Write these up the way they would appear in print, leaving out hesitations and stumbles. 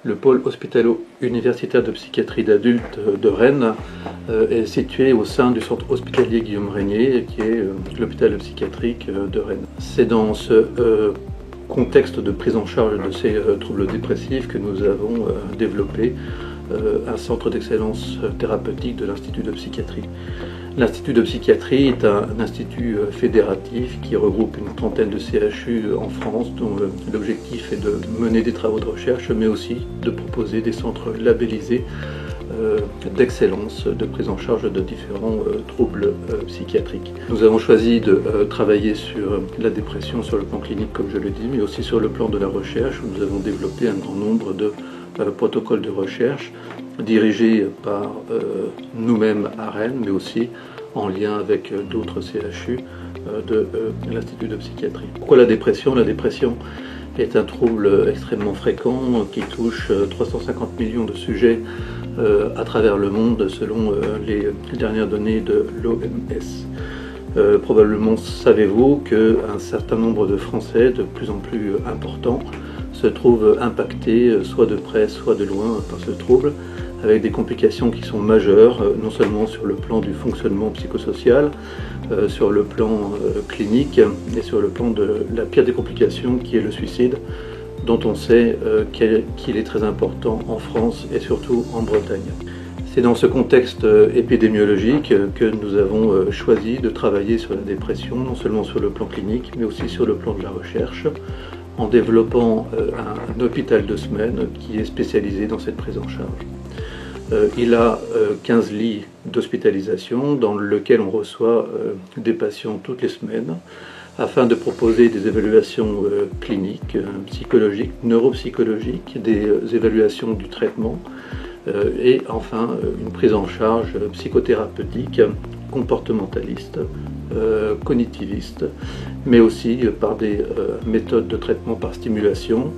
Le pôle hospitalo-universitaire de psychiatrie d'adultes de Rennes est situé au sein du centre hospitalier Guillaume Régnier, qui est l'hôpital psychiatrique de Rennes. C'est dans ce contexte de prise en charge de ces troubles dépressifs que nous avons développé un centre d'excellence thérapeutique de l'Institut de psychiatrie. L'Institut de psychiatrie est un institut fédératif qui regroupe une trentaine de CHU en France, dont l'objectif est de mener des travaux de recherche, mais aussi de proposer des centres labellisés d'excellence de prise en charge de différents troubles psychiatriques. Nous avons choisi de travailler sur la dépression sur le plan clinique, comme je l'ai dit, mais aussi sur le plan de la recherche, où nous avons développé un grand nombre de protocoles de recherche dirigés par nous-mêmes à Rennes, mais aussi en lien avec d'autres CHU de l'Institut de psychiatrie. Pourquoi la dépression? La dépression est un trouble extrêmement fréquent qui touche 350 millions de sujets à travers le monde selon les dernières données de l'OMS. Probablement savez-vous qu'un certain nombre de Français, de plus en plus importants, se trouvent impactés soit de près soit de loin par ce trouble, avec des complications qui sont majeures, non seulement sur le plan du fonctionnement psychosocial, sur le plan clinique, et sur le plan de la pire des complications qui est le suicide, dont on sait qu'il est très important en France et surtout en Bretagne. C'est dans ce contexte épidémiologique que nous avons choisi de travailler sur la dépression, non seulement sur le plan clinique, mais aussi sur le plan de la recherche, en développant un hôpital de semaine qui est spécialisé dans cette prise en charge. Il a 15 lits d'hospitalisation dans lequel on reçoit des patients toutes les semaines afin de proposer des évaluations cliniques, psychologiques, neuropsychologiques, des évaluations du traitement et enfin une prise en charge psychothérapeutique, comportementaliste, cognitiviste, mais aussi par des méthodes de traitement par stimulation,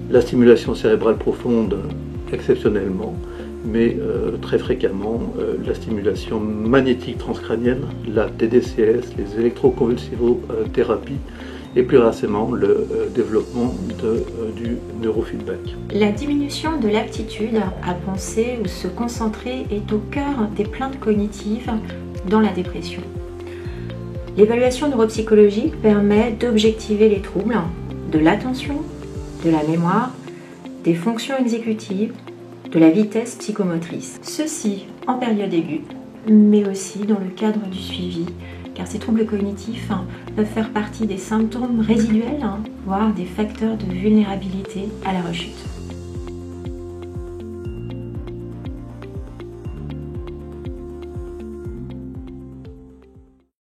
la stimulation cérébrale profonde exceptionnellement, mais très fréquemment la stimulation magnétique transcrânienne, la TDCS, les électroconvulsivothérapies et plus récemment le développement du neurofeedback. La diminution de l'aptitude à penser ou se concentrer est au cœur des plaintes cognitives dans la dépression. L'évaluation neuropsychologique permet d'objectiver les troubles de l'attention, de la mémoire, des fonctions exécutives, de la vitesse psychomotrice. Ceci en période aiguë, mais aussi dans le cadre du suivi, car ces troubles cognitifs peuvent faire partie des symptômes résiduels, voire des facteurs de vulnérabilité à la rechute.